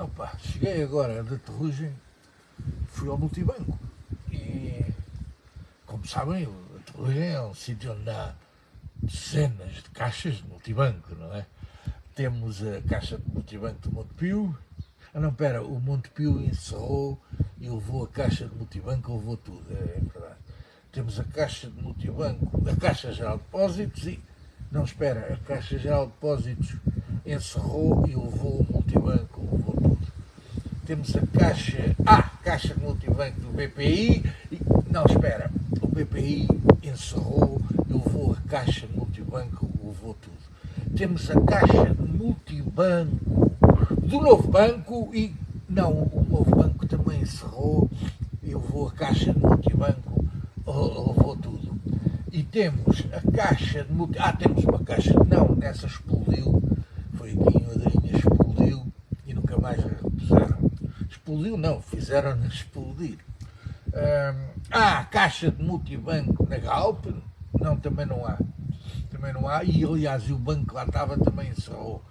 Opa, cheguei agora da Terrugem, fui ao multibanco e, como sabem, a Terrugem é um sítio onde há dezenas de caixas de multibanco, não é? Temos a caixa de multibanco do Montepio. Não, pera, o Montepio encerrou e levou a caixa de multibanco, levou tudo, é verdade. Temos a caixa de multibanco, a Caixa Geral de Depósitos e... Não, espera, a Caixa Geral de Depósitos encerrou e levou o multibanco, levou tudo. Temos a Caixa de Multibanco do BPI e... Não, espera, o BPI encerrou e levou a Caixa de Multibanco, levou tudo. Temos a Caixa de Multibanco do Novo Banco e... Não, o Novo Banco também encerrou e levou a Caixa de Multibanco, levou tudo. E temos a Caixa de Multibanco... temos uma Caixa... Não, nessa explodiu, foi aqui em Madrinha, explodiu e nunca mais a repuseram. Explodiu não, fizeram-na explodir. A Caixa de Multibanco na Galp? Não, também não há. Também não há. E aliás, o banco que lá estava também encerrou.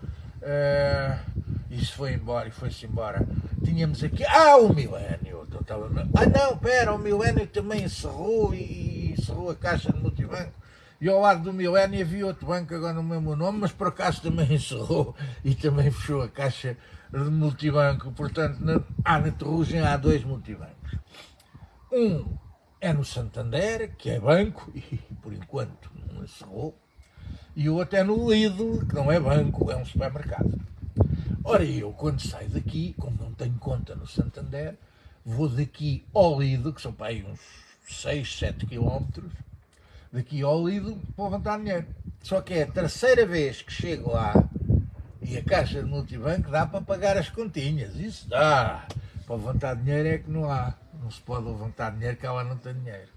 Isso foi embora e foi-se embora. Tínhamos aqui... o Milénio. Não, pera, o Milénio também encerrou e encerrou a Caixa de Multibanco. E ao lado do Milénio havia outro banco, agora não me lembro o nome, mas por acaso também encerrou e também fechou a Caixa de Multibanco. Portanto, na Terrugem há dois multibancos. Um é no Santander, que é banco, e por enquanto não encerrou. E o outro é no Lidl, que não é banco, é um supermercado. Ora, eu quando saio daqui, como não tenho conta no Santander, vou daqui ao Lidl, que são para aí uns 6, 7 quilómetros, daqui ao Lidl para levantar dinheiro. Só que é a terceira vez que chego lá e a Caixa de Multibanco dá para pagar as continhas. Isso dá. Para levantar dinheiro é que não há. Não se pode levantar dinheiro que ela não tem dinheiro.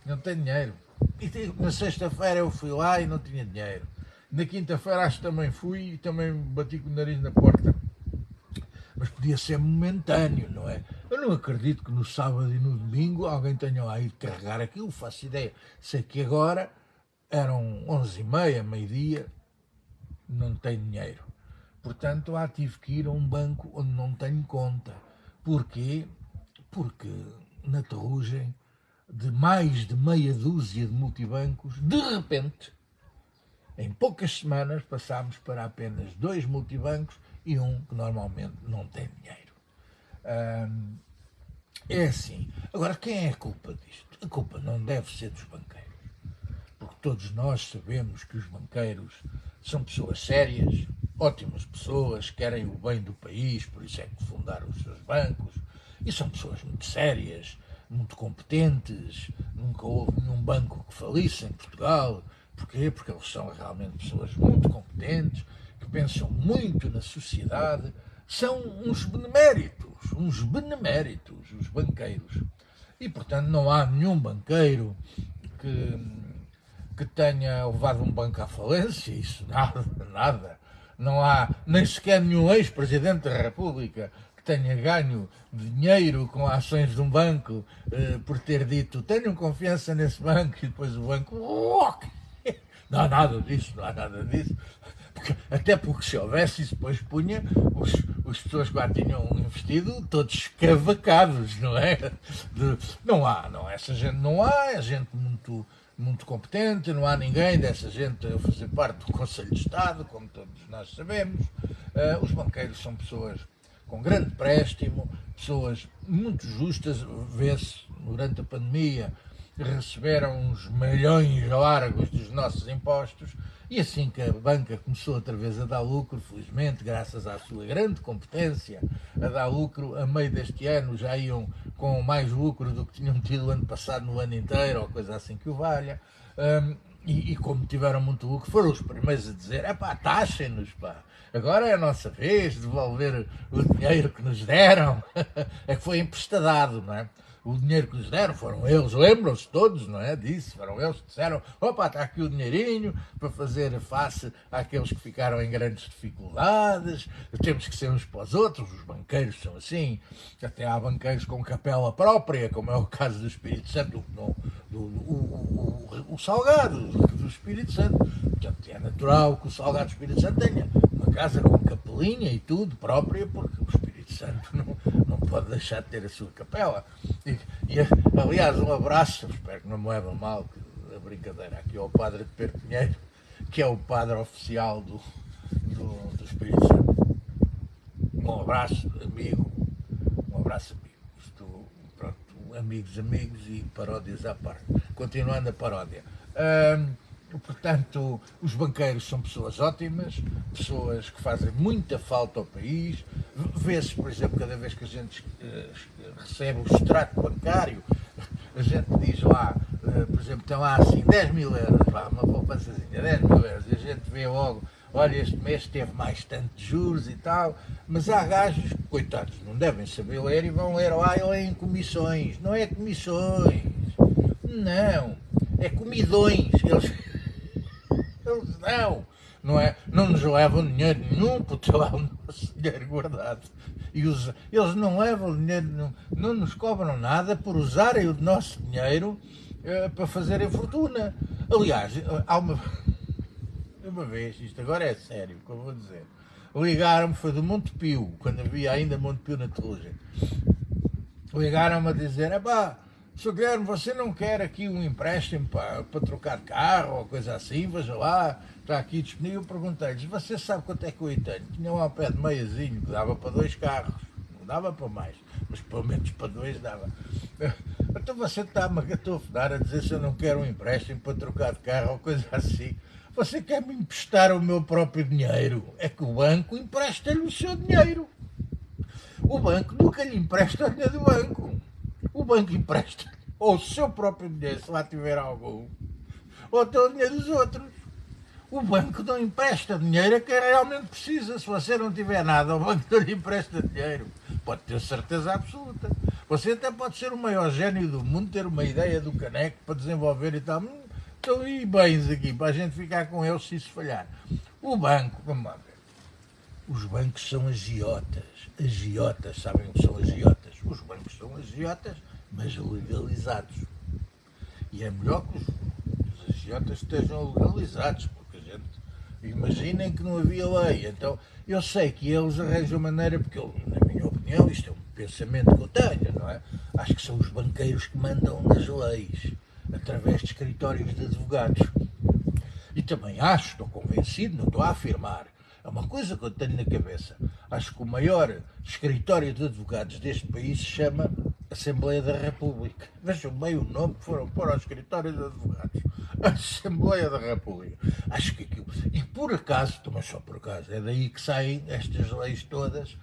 Não tem dinheiro. E na sexta-feira eu fui lá e não tinha dinheiro. Na quinta-feira acho que também fui e também bati com o nariz na porta. Mas podia ser momentâneo, não é? Eu não acredito que no sábado e no domingo alguém tenha lá ido carregar aquilo, faço ideia. Sei que agora eram 11h30, meio-dia, não tenho dinheiro. Portanto, lá tive que ir a um banco onde não tenho conta. Porquê? Porque na Terrugem, de mais de meia dúzia de multibancos, de repente, em poucas semanas, passámos para apenas 2 multibancos e um que normalmente não tem dinheiro. É assim. Agora, quem é a culpa disto? A culpa não deve ser dos banqueiros. Porque todos nós sabemos que os banqueiros são pessoas sérias, ótimas pessoas, querem o bem do país, por isso é que fundaram os seus bancos, e são pessoas muito sérias, muito competentes, nunca houve nenhum banco que falisse em Portugal. Porquê? Porque eles são realmente pessoas muito competentes, que pensam muito na sociedade, são uns beneméritos, os banqueiros. E, portanto, não há nenhum banqueiro que tenha levado um banco à falência, isso nada. Não há nem sequer nenhum ex-presidente da República que tenha ganho dinheiro com ações de um banco por ter dito tenham confiança nesse banco e depois o banco... Não há nada disso. Até porque se houvesse isso, depois punha as pessoas que lá tinham investido todos escavacados, não é? Não há, essa gente não há, é gente muito competente, não há ninguém dessa gente a fazer parte do Conselho de Estado, como todos nós sabemos. Os banqueiros são pessoas com grande préstimo, pessoas muito justas, vê-se durante a pandemia, receberam uns milhões largos dos nossos impostos e assim que a banca começou outra vez a dar lucro, felizmente, graças à sua grande competência, a dar lucro, a meio deste ano já iam com mais lucro do que tinham tido o ano passado no ano inteiro, ou coisa assim que o valha. E como tiveram muito lucro, foram os primeiros a dizer, taxem-nos, agora é a nossa vez de devolver o dinheiro que nos deram. É que foi emprestado, não é? O dinheiro que nos deram foram eles, lembram-se todos, não é, disso, foram eles que disseram, está aqui o dinheirinho para fazer face àqueles que ficaram em grandes dificuldades, temos que ser uns para os outros, os banqueiros são assim, até há banqueiros com capela própria, como é o caso do Espírito Santo, o Salgado do Espírito Santo. Portanto, é natural que o Salgado do Espírito Santo tenha uma casa com capelinha e tudo própria, porque o Espírito Santo não pode deixar de ter a sua capela. Aliás, um abraço, espero que não me leve a mal, a brincadeira aqui ao padre de Perpinheiro, que é o padre oficial do Espírito Santo. Um abraço, amigo. Um abraço, amigo. Pronto, amigos e paródias à parte. Continuando a paródia. Portanto, os banqueiros são pessoas ótimas, pessoas que fazem muita falta ao país. Vê-se, por exemplo, cada vez que a gente recebe o extrato bancário, a gente diz lá, por exemplo, tem lá assim 10 mil euros, lá, uma poupançazinha, 10 mil euros, e a gente vê logo, olha, este mês teve mais tanto de juros e tal, mas há gajos, coitados, não devem saber ler e vão ler lá e leem comissões. Não é comissões, não, é comidões. Eles não nos levam dinheiro nenhum, porque lá o nosso dinheiro guardado. E eles não levam dinheiro, não nos cobram nada por usarem o nosso dinheiro para fazerem fortuna. Aliás, há uma vez, isto agora é sério, que eu vou dizer, ligaram-me, foi do Montepio, quando havia ainda Montepio na Terrugem, ligaram-me a dizer, Sr. Guilherme, você não quer aqui um empréstimo para trocar de carro ou coisa assim? Veja lá, está aqui disponível. Eu perguntei-lhes, você sabe quanto é que eu tenho? Tinha lá um pé de meiazinho que dava para 2 carros, não dava para mais, mas pelo menos para 2 dava. Então você está-me a gatofenar a dizer se eu não quero um empréstimo para trocar de carro ou coisa assim. Você quer me emprestar o meu próprio dinheiro? É que o banco empresta-lhe o seu dinheiro. O banco nunca lhe empresta o dinheiro do banco. O banco empresta ou o seu próprio dinheiro, se lá tiver algum, ou até o dinheiro dos outros. O banco não empresta dinheiro a quem realmente precisa. Se você não tiver nada, o banco não lhe empresta dinheiro. Pode ter certeza absoluta. Você até pode ser o maior gênio do mundo, ter uma ideia do caneco para desenvolver e tal. Estão aí bens aqui para a gente ficar com eles se isso falhar. O banco, vamos lá ver. Os bancos são agiotas. Agiotas, sabem o que são agiotas? Os bancos são agiotas, mas legalizados. E é melhor que os agiotas estejam legalizados, porque a gente imaginem que não havia lei. Então, eu sei que eles arranjam maneira, porque eu, na minha opinião, isto é um pensamento que eu tenho, não é? Acho que são os banqueiros que mandam nas leis, através de escritórios de advogados. E também acho, estou convencido, não estou a afirmar, é uma coisa que eu tenho na cabeça. Acho que o maior escritório de advogados deste país se chama Assembleia da República. Vejam bem o nome que foram pôr ao escritório de advogados. Assembleia da República. Acho que aquilo... E por acaso, mas só por acaso, é daí que saem estas leis todas.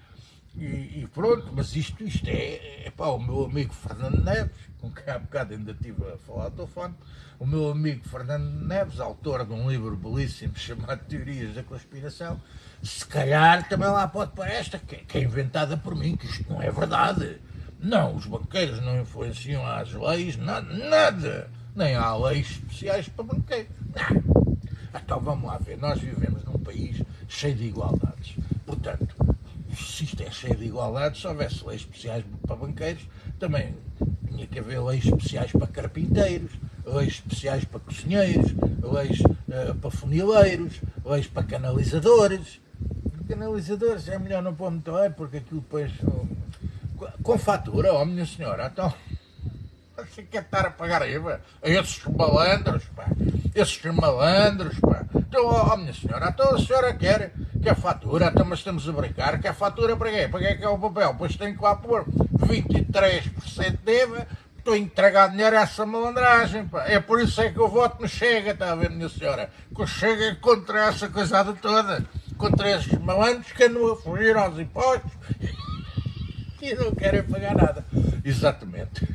E pronto, mas isto é o meu amigo Fernando Neves, com quem há bocado ainda estive a falar ao telefone, o meu amigo Fernando Neves, autor de um livro belíssimo chamado Teorias da Conspiração, se calhar também lá pode pôr esta, que é inventada por mim, que isto não é verdade. Não, os banqueiros não influenciam as leis, nada. Nem há leis especiais para banqueiros. Não. Então vamos lá ver, nós vivemos num país cheio de igualdades. Portanto, se isto é cheio de igualdades, se houvesse leis especiais para banqueiros, também tinha que haver leis especiais para carpinteiros, leis especiais para cozinheiros, leis para funileiros, leis para canalizadores. Canalizadores é melhor não pôr muito bem, porque aquilo depois... Com fatura, oh minha senhora, então... Você quer estar a pagar IVA a esses malandros, pá? Esses malandros, pá. Então, oh minha senhora, então a senhora quer a fatura, então mas estamos a brincar, quer fatura para quê? Para que é que é o papel? Pois tem que lá pôr 23% de IVA, estou a entregar dinheiro a essa malandragem, pá. É por isso é que o voto me chega, está a ver, minha senhora? Que eu chego contra essa coisada toda, contra esses malandros que andam a fugir aos impostos e não querem pagar nada. Exatamente.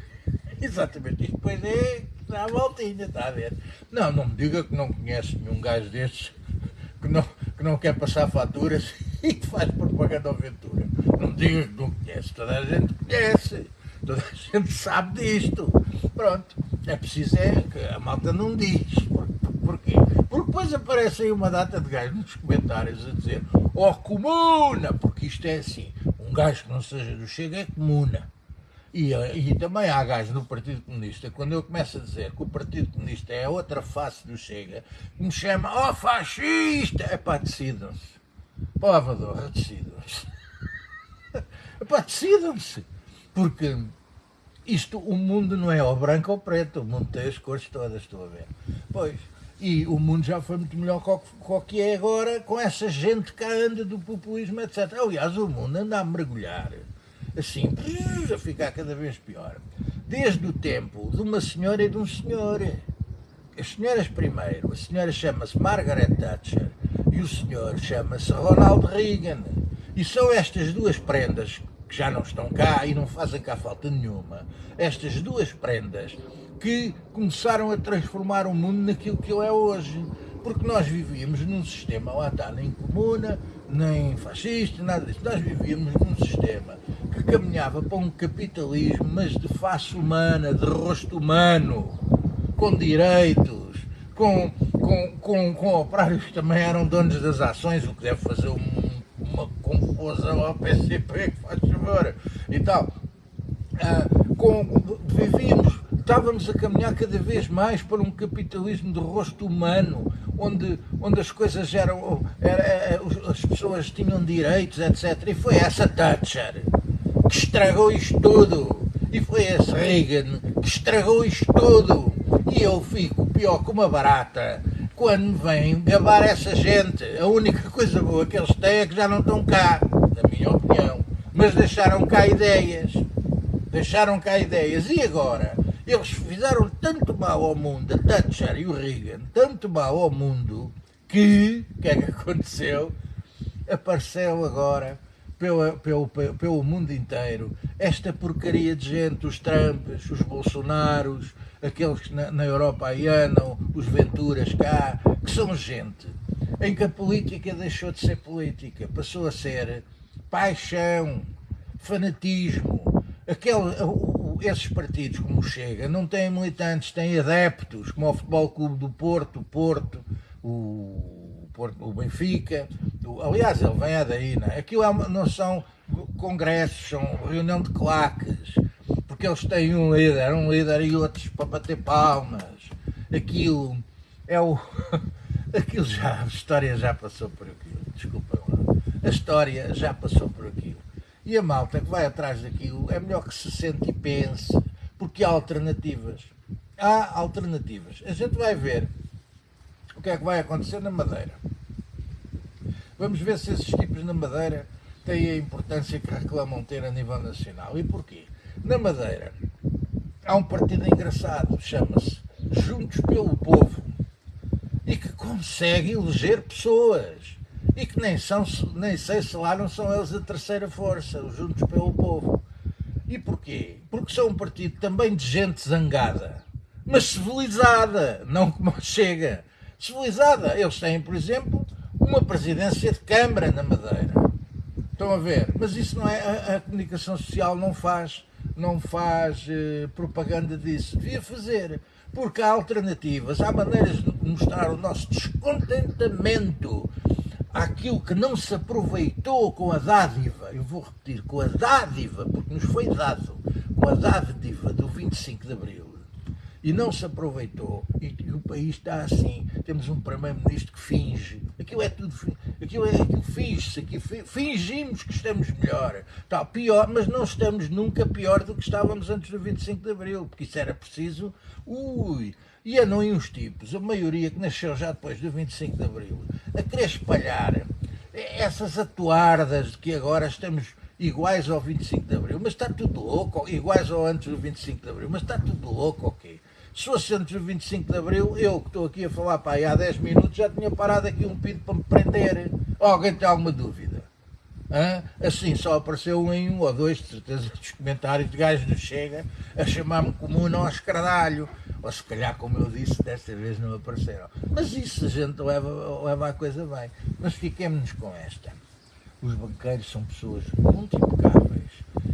Exatamente, isto depois é dá a voltinha, está a ver? Não me diga que não conhece nenhum gajo destes que não quer passar faturas e que faz propaganda ao Ventura. Não me diga que não conhece, toda a gente conhece, toda a gente sabe disto. Pronto, é preciso que a malta não diz. Porquê? Porque depois aparece aí uma data de gajos nos comentários a dizer comuna, porque isto é assim, um gajo que não seja do Chega é comuna. E também há gajos no Partido Comunista, quando eu começo a dizer que o Partido Comunista é a outra face do Chega, que me chama, fascista! É pá, decidam-se. Pá, Lavador, decidam-se. Epá, decidam-se, porque o mundo não é ou branco ou preto, o mundo tem as cores todas, estou a ver. Pois, e o mundo já foi muito melhor que o que é agora, com essa gente que anda do populismo, etc. Aliás, o mundo anda a mergulhar, assim, a ficar cada vez pior. Desde o tempo de uma senhora e de um senhor. As senhoras primeiro, a senhora chama-se Margaret Thatcher e o senhor chama-se Ronald Reagan. E são estas duas prendas, que já não estão cá e não fazem cá falta nenhuma, estas duas prendas que começaram a transformar o mundo naquilo que ele é hoje. Porque nós vivíamos num sistema, lá está, nem comuna, nem fascista, nada disso. Nós vivíamos num sistema que caminhava para um capitalismo, mas de face humana, de rosto humano, com direitos, com operários que também eram donos das ações, o que deve fazer uma confusão ao PCP, que faz favor, e tal. Estávamos a caminhar cada vez mais para um capitalismo de rosto humano, onde as coisas as pessoas tinham direitos, etc. E foi essa Thatcher que estragou isto tudo. E foi esse Reagan que estragou isto tudo. E eu fico pior que uma barata quando vem gabar essa gente. A única coisa boa que eles têm é que já não estão cá, na minha opinião. Mas deixaram cá ideias. E agora? Eles fizeram tanto mal ao mundo, a Thatcher e o Reagan, tanto mal ao mundo, que, o que é que aconteceu? Apareceu agora, pelo mundo inteiro, esta porcaria de gente, os Trumps, os Bolsonaros, aqueles que na Europa aí andam, os Venturas cá, que são gente em que a política deixou de ser política, passou a ser paixão, fanatismo. Esses partidos, como o Chega, não têm militantes, têm adeptos, como o Futebol Clube do Porto, o Benfica. Aliás, ele vem daí, não é? Aquilo não são congressos, são reunião de claques, porque eles têm um líder e outros para bater palmas. Aquilo é o... a história já passou por aquilo, desculpa lá. A história já passou por aquilo. E a malta que vai atrás daquilo é melhor que se sente e pense, porque há alternativas. Há alternativas. A gente vai ver o que é que vai acontecer na Madeira. Vamos ver se esses tipos na Madeira têm a importância que reclamam ter a nível nacional. E porquê? Na Madeira há um partido engraçado, chama-se Juntos pelo Povo, e que consegue eleger pessoas. E que nem sei se lá não são eles a terceira força, os Juntos pelo Povo. E porquê? Porque são um partido também de gente zangada, mas civilizada, não como Chega. Civilizada. Eles têm, por exemplo, uma presidência de Câmara na Madeira. Estão a ver? Mas isso não é... A comunicação social não faz propaganda disso. Devia fazer. Porque há alternativas, há maneiras de mostrar o nosso descontentamento àquilo que não se aproveitou com a dádiva, eu vou repetir, com a dádiva, porque nos foi dado, com a dádiva do 25 de Abril, e não se aproveitou, e o país está assim, temos um primeiro-ministro que finge, aquilo finge-se, fingimos que estamos melhor, está pior, mas não estamos nunca pior do que estávamos antes do 25 de Abril, porque isso era preciso, e andam aí uns tipos, a maioria que nasceu já depois do 25 de Abril, a querer espalhar essas atuardas de que agora estamos iguais ao 25 de Abril, mas está tudo louco, iguais ao antes do 25 de Abril, mas está tudo louco, ok? Se fosse antes do 25 de Abril, eu que estou aqui a falar para aí há 10 minutos, já tinha parado aqui um pedido para me prender. Alguém tem alguma dúvida? Assim, só apareceu um ou dois, de certeza, dos comentários de gajos do Chega a chamar-me comum ao escradalho. Ou se calhar, como eu disse, desta vez não apareceram. Mas isso a gente leva a coisa bem. Mas fiquemos-nos com esta. Os banqueiros são pessoas muito impecáveis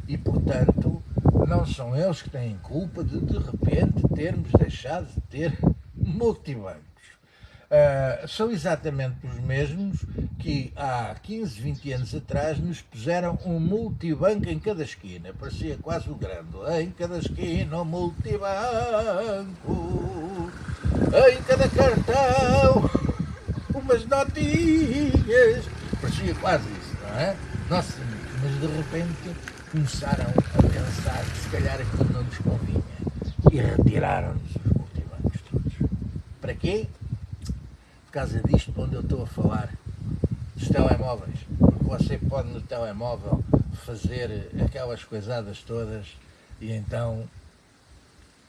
e, portanto, não são eles que têm culpa de repente, termos deixado de ter multibancos. São exatamente os mesmos que há 15, 20 anos atrás nos puseram um multibanco em cada esquina. Parecia quase o grande. Em cada esquina um multibanco, em cada cartão umas notinhas. Parecia quase isso, não é? Nossa, mas de repente começaram a pensar que se calhar aquilo não lhes convinha e retiraram-nos os multibancos todos. Para quê? Por causa disto, onde eu estou a falar, dos telemóveis. Porque você pode no telemóvel fazer aquelas coisadas todas e então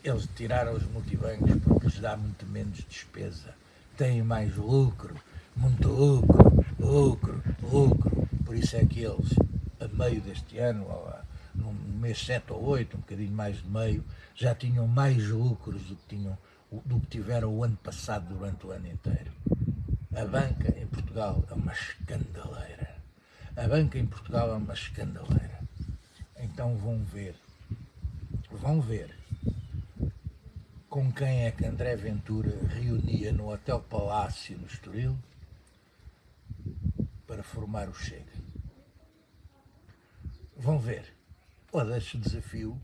eles tiraram os multibancos porque lhes dá muito menos despesa. Têm mais lucro, muito lucro. Por isso é que eles, a meio deste ano, no mês 7 ou 8, um bocadinho mais de meio, já tinham mais lucros do que tiveram o ano passado durante o ano inteiro. A banca em Portugal é uma escandaleira. Então vão ver com quem é que André Ventura reunia no Hotel Palácio no Estoril para formar o Chega. Vão ver. Ou deixo o desafio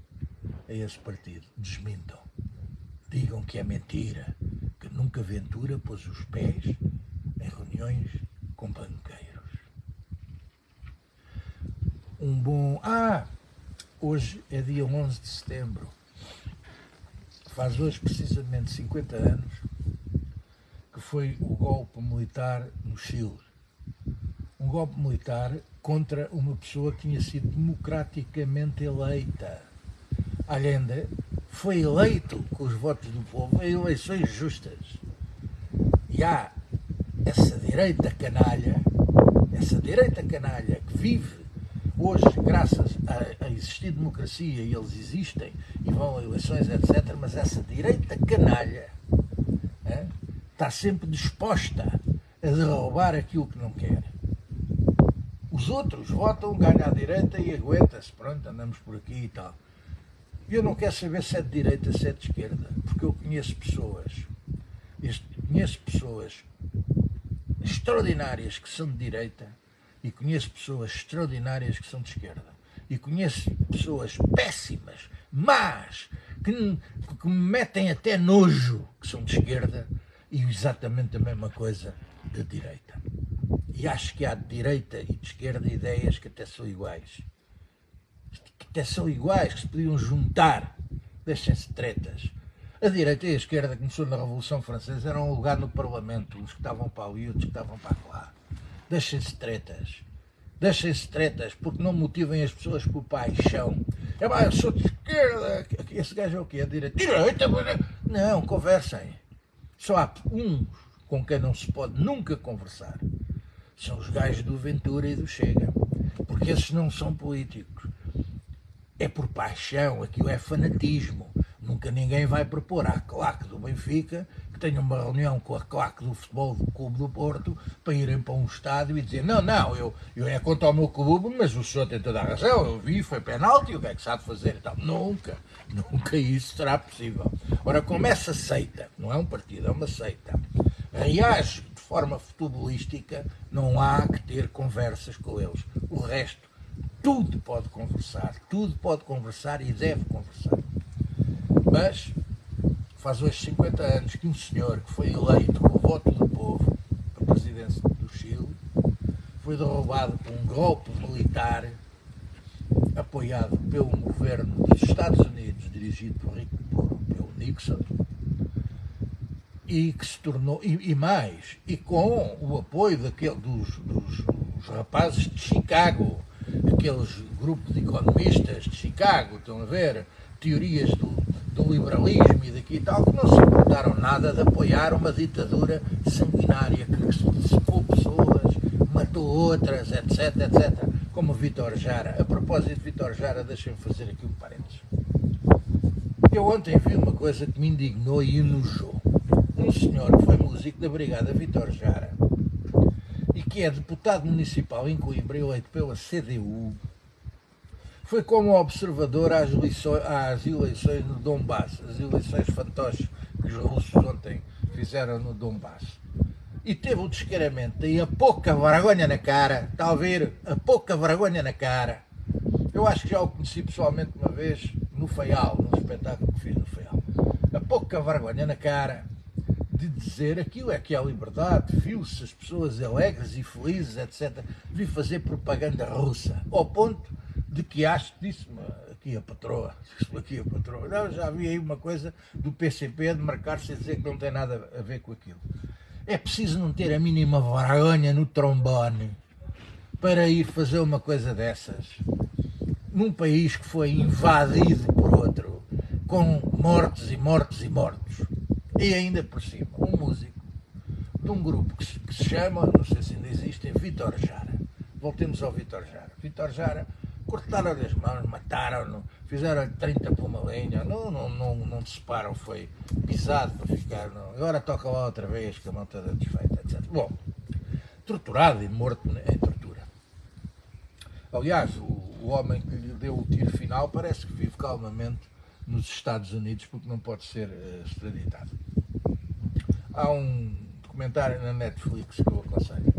a esse partido. Desmintam. Digam que é mentira, que nunca Ventura pôs os pés em reuniões com banqueiros. Hoje é dia 11 de setembro. Faz hoje precisamente 50 anos que foi o golpe militar no Chile. Um golpe militar contra uma pessoa que tinha sido democraticamente eleita. Allende foi eleito com os votos do povo em eleições justas. E há essa direita canalha que vive hoje graças a existir democracia, e eles existem e vão a eleições, etc., mas essa direita canalha está sempre disposta a derrubar aquilo que não quer. Os outros votam, ganha a direita e aguenta-se, pronto, andamos por aqui e tal. Eu não quero saber se é de direita, se é de esquerda, porque eu conheço pessoas extraordinárias que são de direita e conheço pessoas extraordinárias que são de esquerda. E conheço pessoas péssimas, más, que me metem até nojo, que são de esquerda, e exatamente a mesma coisa de direita. E acho que há de direita e de esquerda ideias que até são iguais. Que se podiam juntar. Deixem-se de tretas. A direita e a esquerda começou na Revolução Francesa, eram um lugar no Parlamento, uns que estavam para ali, outros que estavam para lá. Deixem-se de tretas, porque não motivem as pessoas por paixão. Eu sou de esquerda, esse gajo é o quê? É de direita? Não, conversem. Só há uns com quem não se pode nunca conversar. São os gajos do Ventura e do Chega. Porque esses não são políticos. É por paixão, aquilo é fanatismo. Nunca ninguém vai propor à claque do Benfica que tenha uma reunião com a claque do futebol do Clube do Porto para irem para um estádio e dizer eu é contra o meu clube, mas o senhor tem toda a razão, eu vi, foi penalti, o que é que sabe fazer e tal. Nunca isso será possível. Ora, como essa seita, não é um partido, é uma seita, reage de forma futebolística, não há que ter conversas com eles. O resto, tudo pode conversar e deve conversar. Mas faz hoje 50 anos que um senhor que foi eleito com o voto do povo para a presidência do Chile foi derrubado por um golpe militar apoiado pelo governo dos Estados Unidos, dirigido pelo Nixon, e que se tornou, e com o apoio dos rapazes de Chicago, aqueles grupos de economistas de Chicago, estão a ver, teorias do liberalismo e daqui e tal, que não se importaram nada de apoiar uma ditadura sanguinária que dissipou pessoas, matou outras, etc, como Vítor Jara. A propósito de Vítor Jara, deixem-me fazer aqui um parênteses. Eu ontem vi uma coisa que me indignou e enojou. Um senhor que foi músico da Brigada Vítor Jara e que é deputado municipal em Coimbra, eleito pela CDU, foi como observador às eleições no Donbass, as eleições fantoches que os russos ontem fizeram no Donbass. E teve o descaramento e a pouca vergonha na cara, está a ver? A pouca vergonha na cara. Eu acho que já o conheci pessoalmente uma vez no Faial, num espetáculo que fiz no Faial. A pouca vergonha na cara de dizer aquilo é que é a liberdade, viu-se as pessoas alegres e felizes, etc. Vi fazer propaganda russa, ao ponto De que acho, disse-me aqui a patroa, não, já havia aí uma coisa do PCP de marcar-se a dizer que não tem nada a ver com aquilo. É preciso não ter a mínima vergonha no trombone para ir fazer uma coisa dessas, num país que foi invadido por outro, com mortes e mortes e mortos. E ainda por cima, um músico de um grupo que se chama, não sei se ainda existe, Vítor Jara. Voltemos ao Vítor Jara. Vítor Jara, cortaram-lhe as mãos, mataram-no, fizeram-lhe 30 por uma linha, não se separam, foi pisado para ficar, não. Agora toca lá outra vez, que a mão está desfeita, etc. Bom, torturado e morto em tortura. Aliás, o homem que lhe deu o tiro final parece que vive calmamente nos Estados Unidos, porque não pode ser extraditado. Há um documentário na Netflix que eu aconselho.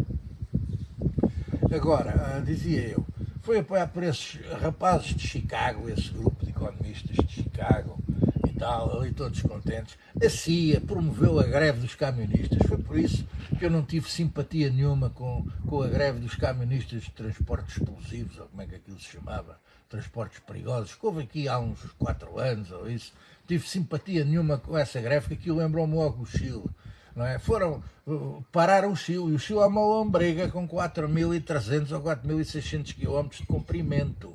Agora, dizia eu, foi apoiado por esses rapazes de Chicago, esse grupo de economistas de Chicago e tal, ali todos contentes. A CIA promoveu a greve dos camionistas, foi por isso que eu não tive simpatia nenhuma com a greve dos camionistas de transportes explosivos, ou como é que aquilo se chamava, transportes perigosos, que houve aqui há uns 4 anos ou isso. Tive simpatia nenhuma com essa greve, que aquilo lembrou-me logo o Chile. Não é? Pararam o Chile, e o Chile é uma lombriga com 4.300 ou 4.600 km de comprimento,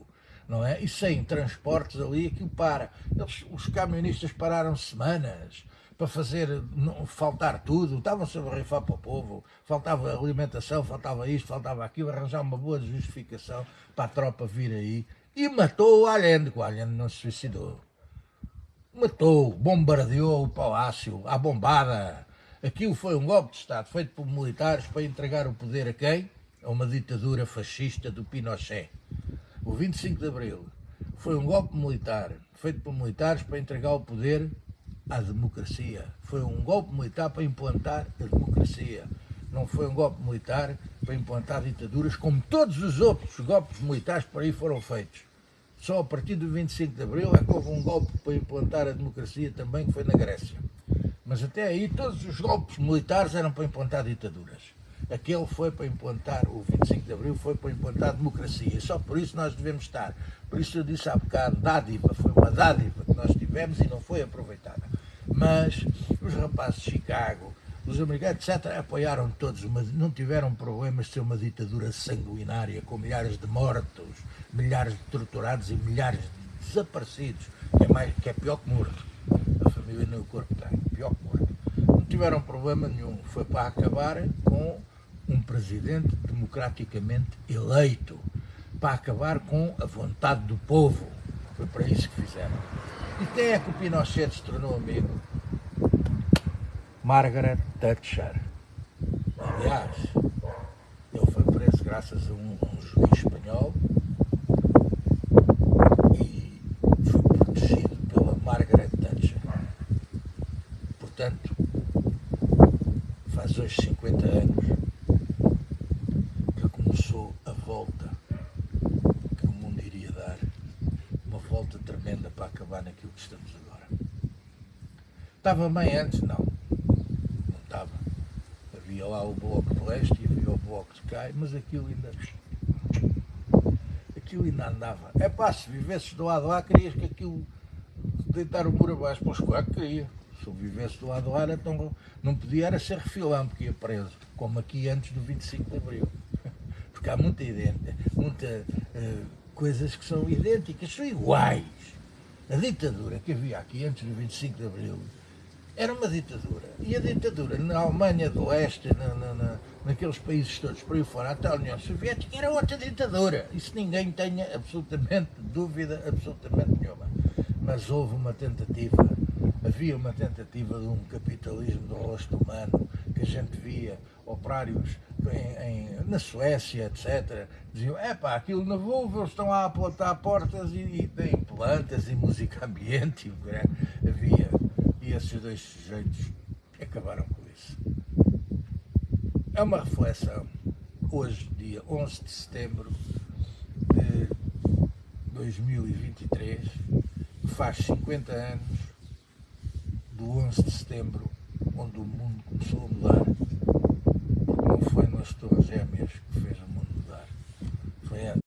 não é? E sem transportes ali, aquilo para. Os camionistas pararam semanas para fazer faltar tudo, estavam-se a borrifar para o povo, faltava alimentação, faltava isto, faltava aquilo, arranjar uma boa justificação para a tropa vir aí, e matou o Allende, que o Allende não se suicidou. Matou, bombardeou o palácio, à bombada. Aquilo foi um golpe de Estado feito por militares para entregar o poder a quem? A uma ditadura fascista do Pinochet. O 25 de Abril foi um golpe militar feito por militares para entregar o poder à democracia. Foi um golpe militar para implantar a democracia. Não foi um golpe militar para implantar ditaduras, como todos os outros golpes militares por aí foram feitos. Só a partir do 25 de Abril é que houve um golpe para implantar a democracia também, que foi na Grécia. Mas até aí todos os golpes militares eram para implantar ditaduras. Aquele foi para implantar, o 25 de Abril foi para implantar a democracia. E só por isso nós devemos estar. Por isso eu disse há bocado, dádiva, foi uma dádiva que nós tivemos e não foi aproveitada. Mas os rapazes de Chicago, os americanos, etc., apoiaram todos, mas não tiveram problemas de ser uma ditadura sanguinária, com milhares de mortos, milhares de torturados e milhares de desaparecidos, que é pior que morto. A família nem o corpo tem, pior que morto. Não tiveram problema nenhum, foi para acabar com um presidente democraticamente eleito, para acabar com a vontade do povo. Foi para isso que fizeram. E quem é que o Pinochet se tornou amigo? Margaret Thatcher. Aliás, ele foi preso graças a um juiz espanhol e foi protegido pela Margaret Thatcher. Portanto, faz hoje 50 anos que começou a volta que o mundo iria dar. Uma volta tremenda para acabar naquilo que estamos agora. Estava bem antes? Não. Não estava. Havia lá o Bloco de Leste e havia o Bloco de Cá, mas aquilo ainda andava. É pá, se vivesses do lado lá, querias que aquilo deitar o muro abaixo, pois claro que queria. Se eu vivesse do lado lá, então não podia era ser refilão, porque ia preso, como aqui antes do 25 de Abril. Porque há muita coisas que são idênticas, são iguais. A ditadura que havia aqui antes do 25 de Abril era uma ditadura. E a ditadura na Alemanha do Leste, naqueles países todos por aí fora, até a União Soviética, era outra ditadura. Isso ninguém tenha absolutamente dúvida, absolutamente nenhuma. Mas houve uma tentativa, havia uma tentativa de um capitalismo do rosto humano, que a gente via operários na Suécia, etc. Diziam, aquilo na vulva, eles estão lá a plantar portas e têm plantas e música ambiente. Havia. E esses dois sujeitos acabaram com isso. É uma reflexão, hoje, dia 11 de setembro de 2023, que faz 50 anos do 11 de setembro, onde o mundo começou a mudar. Porque não foi nas Torres Gêmeas que fez o mundo mudar, foi antes.